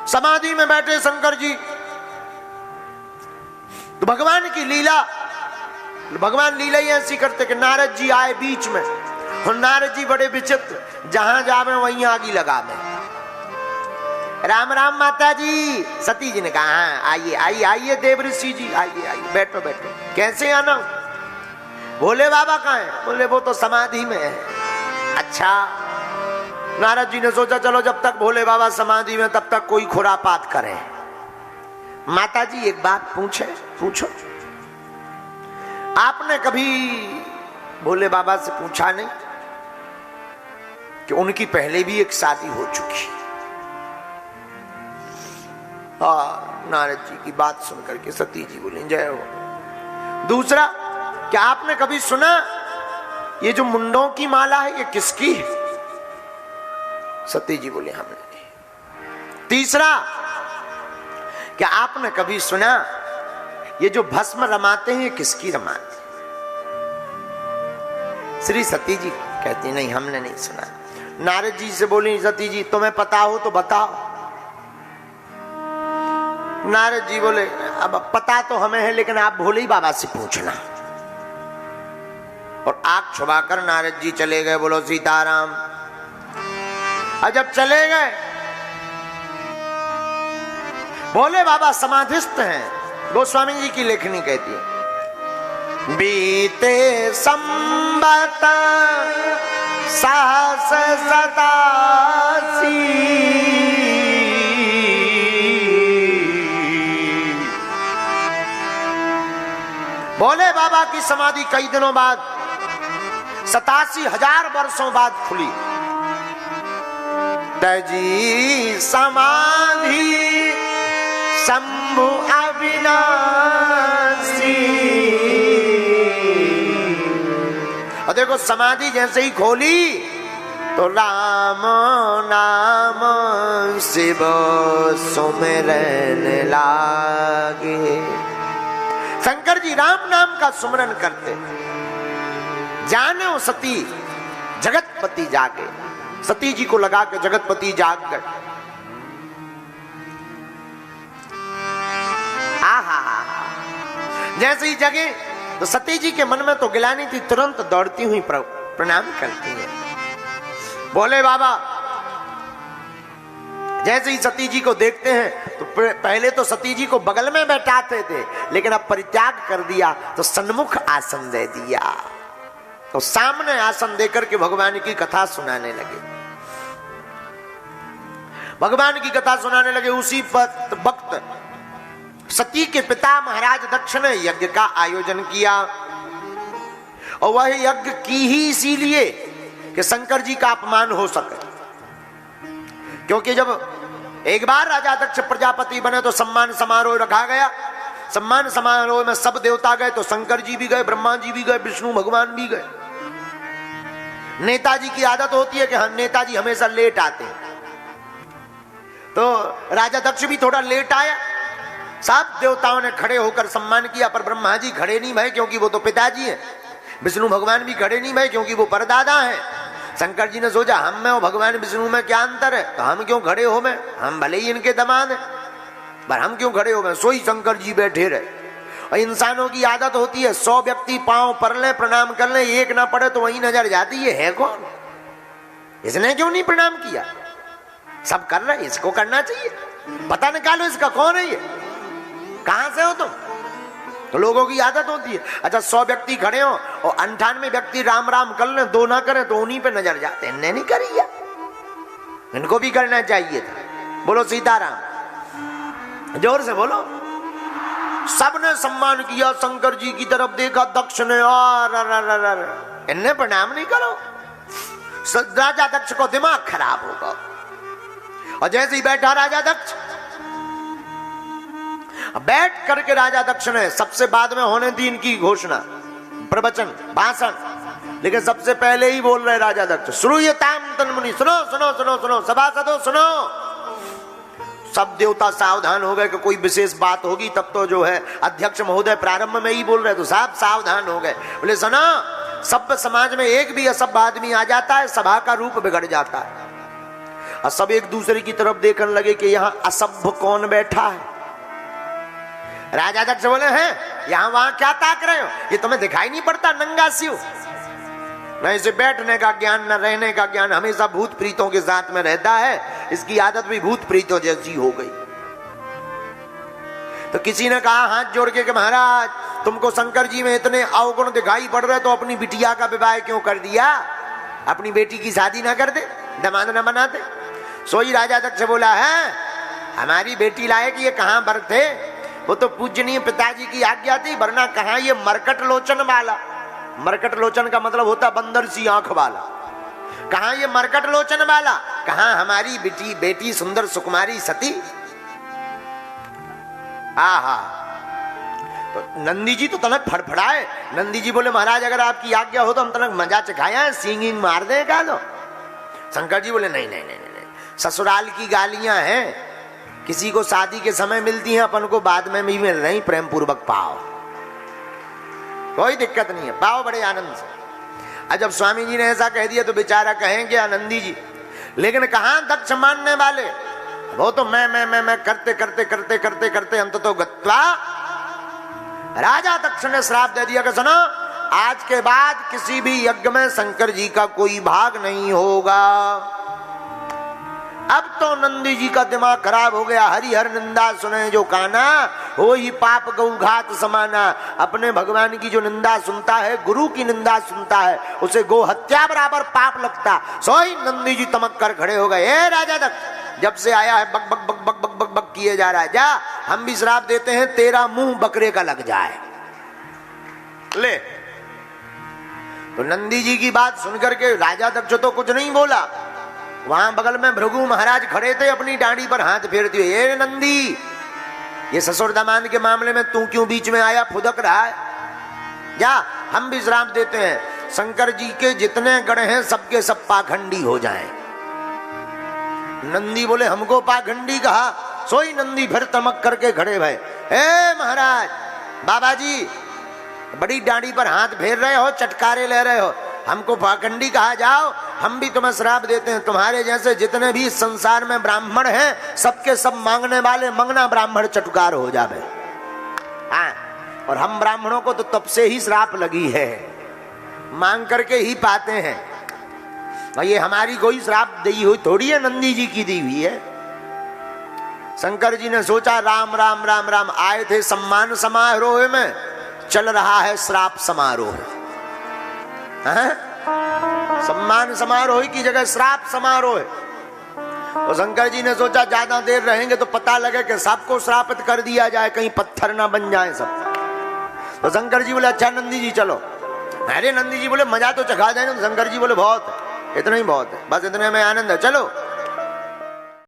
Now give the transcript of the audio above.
समाधि में बैठे शंकर जी, तो भगवान की लीला, भगवान लीला ही ऐसी करते कि नारद जी आए बीच में, और नारद जी बड़े विचित्र, जहां जावे वहीं आगी लगावे। राम राम माता जी। सती जी ने कहा हाँ आइए आइए आइए देवऋषि जी, आइए आइए, बैठो बैठो। कैसे आना? भोले बाबा कहाँ है? बोले वो तो समाधि में है। अच्छा। नारद जी ने सोचा चलो जब तक भोले बाबा समाधि में तब तक कोई खुरापात करे। माता जी एक बात पूछे? पूछो। आपने कभी भोले बाबा से पूछा नहीं कि उनकी पहले भी एक शादी हो चुकी? नारद जी की बात सुनकर के सती जी बोली जय हो। दूसरा, क्या आपने कभी सुना ये जो मुंडों की माला है ये किसकी है? सती जी बोले हमने नहीं। तीसरा, क्या आपने कभी सुना ये जो भस्म रमाते हैं ये किसकी रमाते? श्री सती जी कहती नहीं हमने नहीं सुना। नारद जी से बोली सती जी तुम्हें पता हो तो बताओ। नारद जी बोले अब पता तो हमें है लेकिन आप भोले बाबा से पूछना। और आंख छुपाकर नारद जी चले गए। बोलो सीताराम। और जब चले गए, भोले बाबा समाधिस्थ हैं। गोस्वामी जी की लेखनी कहती है बीते संबत सहस सतासी, भोले बाबा की समाधि कई दिनों बाद 87,000 वर्षों बाद खुली। तजी समाधि शंभु अविनाशी, और देखो समाधि जैसे ही खोली तो राम नाम शिव सुमिरन लागे। शंकर जी राम नाम का सुमरन करते। जाने सती जगतपति जागे। सती जी को लगा के जगतपति जाग गए। आहा, जैसे ही जगे तो सती जी के मन में तो गिलानी थी, तुरंत दौड़ती हुई प्रणाम करती है। बोले बाबा जैसे ही सती जी को देखते हैं तो पहले तो सती जी को बगल में बैठाते थे, लेकिन अब परित्याग कर दिया तो सन्मुख आसन दे दिया। तो सामने आसन देकर के भगवान की कथा सुनाने लगे। भगवान की कथा सुनाने लगे। उसी वक्त सती के पिता महाराज दक्ष ने यज्ञ का आयोजन किया, और वह यज्ञ की ही इसीलिए कि शंकर जी का अपमान हो सके। क्योंकि जब एक बार राजा दक्ष प्रजापति बने तो सम्मान समारोह रखा गया। सम्मान समारोह में सब देवता गए, तो शंकर जी भी गए, ब्रह्मा जी भी गए, विष्णु भगवान भी गए। नेताजी की आदत होती है कि नेताजी हमेशा लेट आते हैं, तो राजा दक्ष भी थोड़ा लेट आया। सब देवताओं ने खड़े होकर सम्मान किया, पर ब्रह्मा जी खड़े नहीं भये क्योंकि वो तो पिताजी हैं। विष्णु भगवान भी खड़े नहीं भये क्योंकि वो परदादा हैं। शंकर जी ने सोचा हम में और भगवान विष्णु में क्या अंतर है, तो हम क्यों खड़े हो में, हम भले ही इनके दामाद हैं, पर हम क्यों खड़े हो में। सोई शंकर जी बैठे रहे। और इंसानों की आदत होती है 100 व्यक्ति पांव पर ले प्रणाम कर ले, एक ना पड़े तो वही नजर जाती है कौन, इसने क्यों नहीं प्रणाम किया। सब कर रहे, इसको करना चाहिए। पता निकालो इसका कौन है, ये कहां से हो तुम। तो लोगों की आदत होती है। अच्छा 100 व्यक्ति खड़े हो और 98 व्यक्ति राम राम कर ले, 2 ना करें तो उन्हीं पे नजर जाते हैं। इनने नहीं करी है, इनको भी करना चाहिए था। बोलो सीताराम, जोर से बोलो। सबने सम्मान किया, शंकर जी की तरफ देखा, दक्ष ने इनने प्रणाम नहीं करो। राजा दक्ष को दिमाग खराब होगा। और जैसे ही बैठा राजा दक्ष, बैठ करके राजा दक्ष ने सबसे बाद में होने दी इनकी घोषणा, प्रवचन, भाषण, लेकिन सबसे पहले ही बोल रहे राजा दक्ष श्रूयताम तन्मुनि, सुनो सुनो सुनो सुनो, सभासदों सुनो। सब देवता सावधान हो गए कि कोई विशेष बात होगी तब तो जो है अध्यक्ष महोदय प्रारंभ में ही बोल रहे, तो सब सावधान हो गए। बोले सुनो, सभ्य समाज में एक भी असभ्य आदमी आ जाता है, सभा का रूप बिगड़ जाता है। और सब एक दूसरे की तरफ देखने लगे कि यहाँ असभ्य कौन बैठा है। राजा दक्ष बोले, हैं यहाँ वहां क्या ताक रहे हो, ये तुम्हें दिखाई नहीं पड़ता नंगा शिव? न इसे बैठने का ज्ञान न रहने का ज्ञान, हमेशा भूत प्रीतों के साथ में रहता है, इसकी आदत भी भूत प्रीतों जैसी हो गई। तो किसी ने कहा हाथ जोड़ के कि महाराज तुमको शंकर जी में इतने अवगुण दिखाई पड़ रहे तो अपनी बिटिया का विवाह क्यों कर दिया, अपनी बेटी की शादी ना कर दे, दामाद ना बनाते? सोई राजा दक्ष बोला, है हमारी बेटी लायक ये कहां बर थे, वो तो पूजनीय पिताजी की आज्ञा थी, वरना कहां ये मरकट लोचन वाला, मरकट लोचन का मतलब होता बंदर सी आंख वाला, कहां ये मरकट लोचन वाला, कहां हमारी बेटी सुंदर सुकुमारी सती। आहा, तो नंदी जी तो तनक फड़फड़ाए। नंदी जी बोले, महाराज अगर आपकी आज्ञा हो तो हम तनक मजा चखाया, सींगिंग मार दे का लो। शंकर जी बोले, नहीं नहीं नहीं नहीं, ससुराल की गालियां हैं, किसी को शादी के समय मिलती हैं, अपन को बाद में भी मिल रही, प्रेम पूर्वक पाओ, कोई दिक्कत नहीं है, पाओ बड़े आनंद से। जब स्वामी जी ने ऐसा कह दिया तो बेचारा कहेंगे आनंदी जी, लेकिन कहां दक्ष मानने वाले, वो तो मैं करते करते करते करते करते अंत तो गत्वा राजा दक्ष ने श्राप दे दिया कि सुनो, आज के बाद किसी भी यज्ञ में शंकर जी का कोई भाग नहीं होगा। अब तो नंदी जी का दिमाग खराब हो गया। हरिहर निंदा सुने जो काना, हो ही पाप गौघात समाना। अपने भगवान की जो निंदा सुनता है, गुरु की निंदा सुनता है, उसे गो हत्या बराबर पाप लगता। सोई नंदी जी तमक कर खड़े हो गए, ए राजा दक्ष जब से आया है बक बक बक बक बक बक बक किए जा रहा है, जा हम भी श्राप देते हैं, तेरा मुंह बकरे का लग जाए। ले, तो नंदी जी की बात सुनकर के राजा दक्ष तो कुछ नहीं बोला। वहां बगल में भृगु महाराज खड़े थे, अपनी डांडी पर हाथ फेरते हुए, ए नंदी, ये ससुर दामाद के मामले में तू क्यों बीच में आया, फुदक रहा है, जा हम भी श्राप देते हैं, शंकर जी के जितने गण हैं सबके सब पाखंडी हो जाएं। नंदी बोले, हमको पाखंडी कहा? सोई नंदी फिर तमक करके खड़े भय, ए महाराज, बाबा जी बड़ी डांडी पर हाथ फेर रहे हो, चटकारे ले रहे हो, हमको पाखंडी कहा? जाओ हम भी तुम्हें श्राप देते हैं, तुम्हारे जैसे जितने भी संसार में ब्राह्मण हैं सबके सब मांगने वाले मंगना ब्राह्मण चटकार हो जावे। हाँ, और हम ब्राह्मणों को तो तब से ही श्राप लगी है, मांग करके ही पाते हैं। ये हमारी कोई श्राप दी हुई थोड़ी है, नंदी जी की दी हुई है। शंकर जी ने सोचा, राम राम राम राम, आए थे सम्मान समारोह में, चल रहा है श्राप समारोह। सम्मान समारोह की जगह श्राप समारोह। तो शंकर जी ने सोचा ज्यादा देर रहेंगे तो पता लगे कि सबको श्रापित कर दिया जाए, कहीं पत्थर ना बन जाए सब। तो शंकर जी बोले, अच्छा नंदी जी चलो। अरे नंदी जी बोले, मजा तो चखा देना। शंकर जी बोले, बहुत, इतना ही बहुत है, बस इतने में आनंद है, चलो।